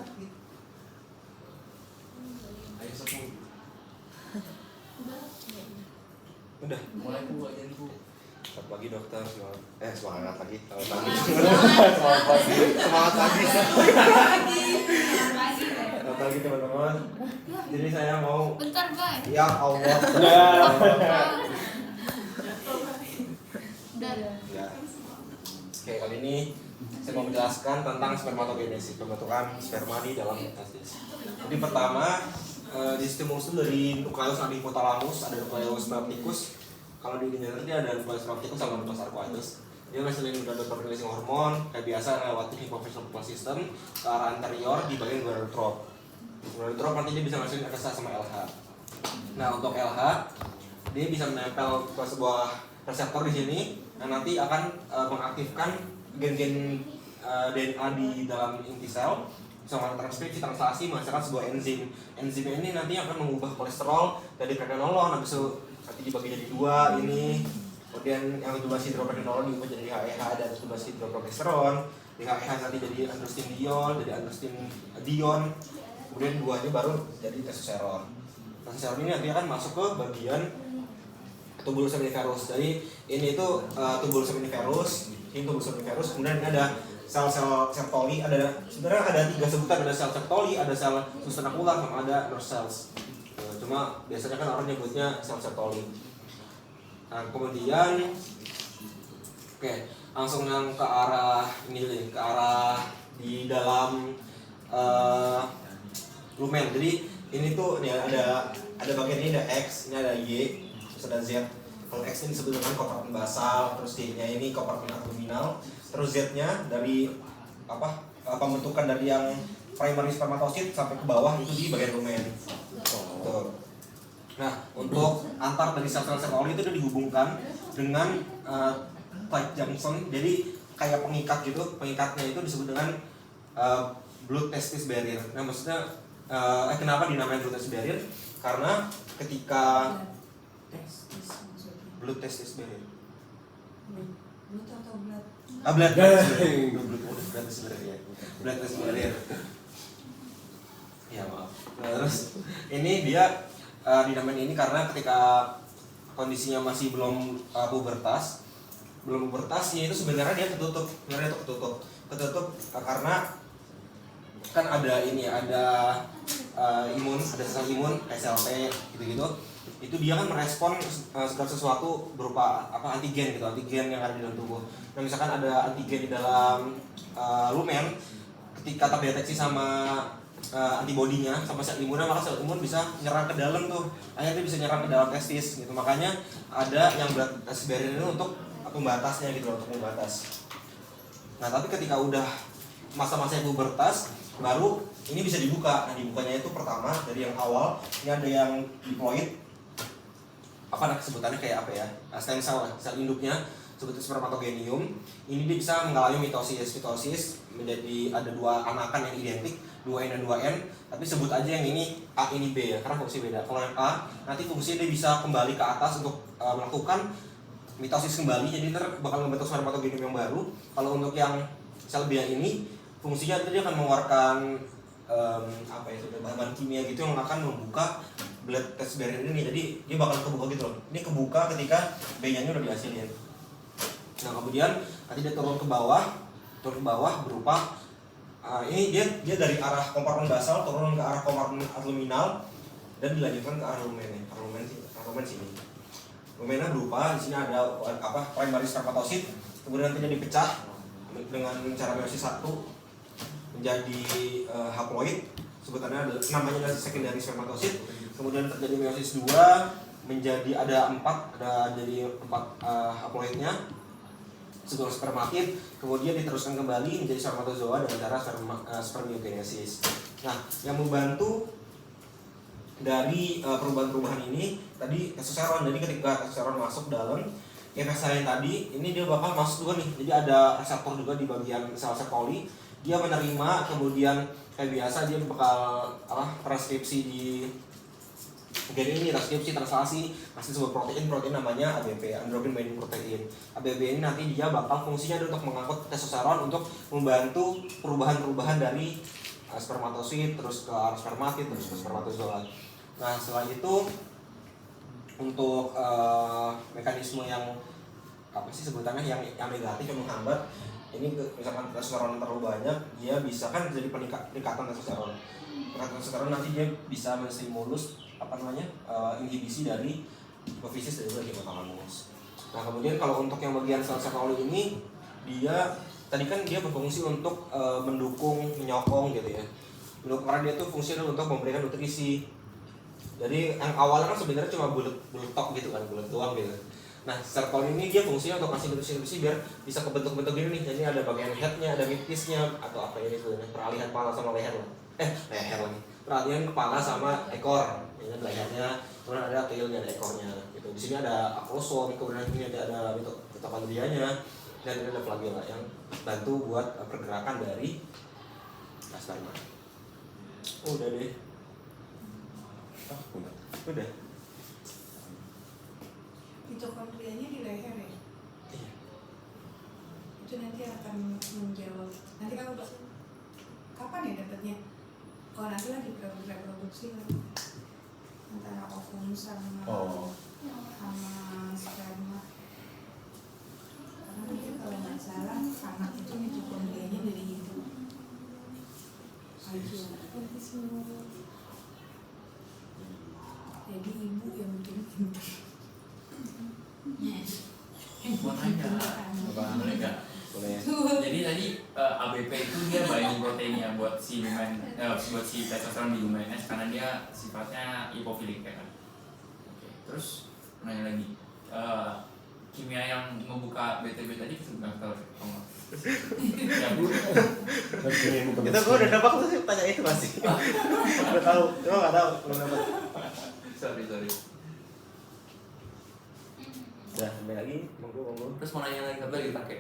Ayo sepuluh. Udah. Mulai Bu aja Bu. Selamat pagi dokter. Semangat lagi. Semangat pagi. Selamat pagi teman-teman. Jadi saya mau. Bentar, Bay. Ya Allah. Udah. Ya. Oke, kali ini saya mau menjelaskan tentang spermatogenesis, pembentukan sperma di dalam testis. Jadi pertama, di stimulus itu dari nukleus hipotalamus, ada nukleus meopticus. Kalau di ginjal dia ada nukleus meopticus sama nukleus arcuatus. Dia ngesilin gonadotropic releasing hormone, kayak biasa lewati hypophyseal system ke arah anterior di bagian gonadotrop. Gonadotrop nanti dia bisa ngesilin FSH sama LH. Nah, untuk LH dia bisa menempel ke sebuah reseptor di sini yang nanti akan mengaktifkan gen-gen DNA di dalam inti sel, bisa transkripsi, translasi, menghasilkan sebuah enzim. Enzim ini nanti akan mengubah kolesterol dari pregnenolon, habis itu nanti dibagi jadi dua ini. Kemudian yang kedua hidropregnenolon diubah jadi HEH dan kedua hidroprogesteron. Di HEH nanti jadi androstenediol, jadi androstenedion. Kemudian duanya baru jadi testosteron. Testosteron ini nanti akan masuk ke bagian tubulus seminiferus. Jadi ini itu tubulus seminiferus, ini tubulus seminiferus. Kemudian ini ada sel-sel Sertoli, sebenarnya ada 3 sebutan, ada sel Sertoli, ada sel sustenakular, sama ada nerve cells. Cuma biasanya kan orang nyebutnya sel Sertoli. Nah, kemudian oke, langsung yang ke arah ini nih, ke arah di dalam lumen. Jadi ini tuh nih ada bagian ini ada X, ini ada Y, terus ada Z. Kalau X ini disebut dengan kompartmen basal, terus Y-nya ini kompartmen abdominal, terus Z-nya dari pembentukan dari yang primary spermatosit sampai ke bawah itu di bagian lumen. Tuh. Nah, untuk antar dari sel-sel Sertoli itu dihubungkan dengan tight junction, jadi kayak pengikat gitu. Pengikatnya itu disebut dengan blood testis barrier. Nah, maksudnya kenapa dinamakan blood testis barrier? Karena ketika blood testis barrier. Blood atau blood? Blood testis barrier. Blood testis barrier. Ya, maaf. Terus ini dia dinamain ini karena ketika kondisinya masih belum pubertasnya itu sebenarnya dia ketutup karena kan ada ini ada imun, ada sel imun SLT gitu-gitu. Itu dia kan merespon segala sesuatu berupa antigen gitu, antigen yang ada di dalam tubuh. Nah, misalkan ada antigen di dalam lumen, ketika terdeteksi sama antibodinya sama sel imunnya, maka sel imun bisa nyerang ke dalam tuh, akhirnya bisa nyerang ke dalam testis gitu. Makanya ada yang blood testis barrier ini untuk pembatasnya gitu, untuk membatas. Nah, tapi ketika udah masa-masa pubertas baru ini bisa dibuka. Nah, dibukanya itu pertama dari yang awal, ini ada yang diploid, sebutannya kayak apa ya, stem cell lah, sel induknya sebetulnya spermatogenium. Ini dia bisa mengalami mitosis menjadi ada 2 anakan yang identik, 2N dan 2N, tapi sebut aja yang ini A ini B ya, karena fungsi beda. Kalau yang A nanti fungsinya dia bisa kembali ke atas untuk melakukan mitosis kembali, jadi bakal membentuk spermatogenium yang baru. Kalau untuk yang sel B ini fungsinya dia akan mengeluarkan bahan kimia gitu yang akan membuka blood testis barrier ini. Jadi dia bakal kebuka gitu loh. Ini kebuka ketika B-nya udah dihasilin. Nah, kemudian nanti dia turun ke bawah berupa ini dia dari arah kompartmen basal turun ke arah kompartmen abdominal dan dilanjutkan ke arah lumen sini. Lumennya berupa di sini ada primary spermatosit, kemudian nantinya dipecah dengan cara meiosis 1 menjadi haploid, sebutannya namanya adalah secondary spermatosit. Kemudian terjadi meiosis 2 menjadi ada 4 haploidnya, sebuah spermatid, kemudian diteruskan kembali menjadi spermatozoa dengan cara spermiogenesis. Nah, yang membantu dari perubahan-perubahan ini tadi testosteron. Jadi ketika testosteron masuk dalam FSH yang tadi, ini dia bakal masuk juga nih. Jadi ada reseptor juga di bagian sel Sertoli. Dia menerima, kemudian kayak biasa dia bakal transkripsi di gen ini, transkripsi, translasi, masih sebuah protein namanya ABP, androgen binding protein. ABP ini nanti dia bakal fungsinya untuk mengangkut testosteron untuk membantu perubahan-perubahan dari spermatosit, terus ke spermatid, terus ke spermatozoa. Nah setelah itu untuk mekanisme yang apa sih sebutannya yang negatif yang menghambat ini misalkan testosteron terlalu banyak, dia bisa kan jadi peningkatan testosteron. Peningkatan testosteron nanti dia bisa menstimulus inhibisi dari hipofisis dan juga hipotalamus. Nah kemudian kalau untuk yang bagian sel Sertoli ini dia tadi kan dia berfungsi untuk mendukung menyokong gitu ya. Karena dia tuh fungsinya untuk memberikan nutrisi. Jadi yang awalnya kan sebenarnya cuma bulat tok gitu kan, bulat doang gitu. Nah, sertolin ini dia fungsinya untuk kasih nutrisi biar bisa kebentuk-bentuk gini nih. Jadi ada bagian headnya, ada midpiece-nya atau apa ini sebenarnya peralihan kepala sama leher lah. Leher lagi. Peralihan kepala sama ekor. Ini lehernya, kemudian ada tailnya, ada ekornya. Gitu. Di sini ada aklosom, kemudian ini ada mitokondrianya, dan ini ada flagella yang bantu buat pergerakan dari sperma. Udah deh. Udah. Mitokondrianya di leher ya? Iya. Itu nanti akan menjawab. Nanti kamu kapan ya dapatnya? Kalau nanti lah di reproduksi lah. Antara ovum sama sperma. Karena nanti kalau nggak salah anak itu mitokondrianya dari ibu. Jadi ibu yang bikin pintar. Mau nanya, boleh nggak? Boleh. Jadi tadi ABP itu dia binding proteinnya buat si testosteron di lumen S karena dia sifatnya hipofilik ya kan. Oke. Terus nanya lagi, kimia yang membuka BTB tadi nggak tahu nggak? Ya bu. Itu gue udah dapat tuh sih tanya itu masih. Udah tahu, cuma nggak tahu belum dapat. Sorry. Udah, sampai lagi, monggo. Terus mau nanya lagi apa lagi pakai?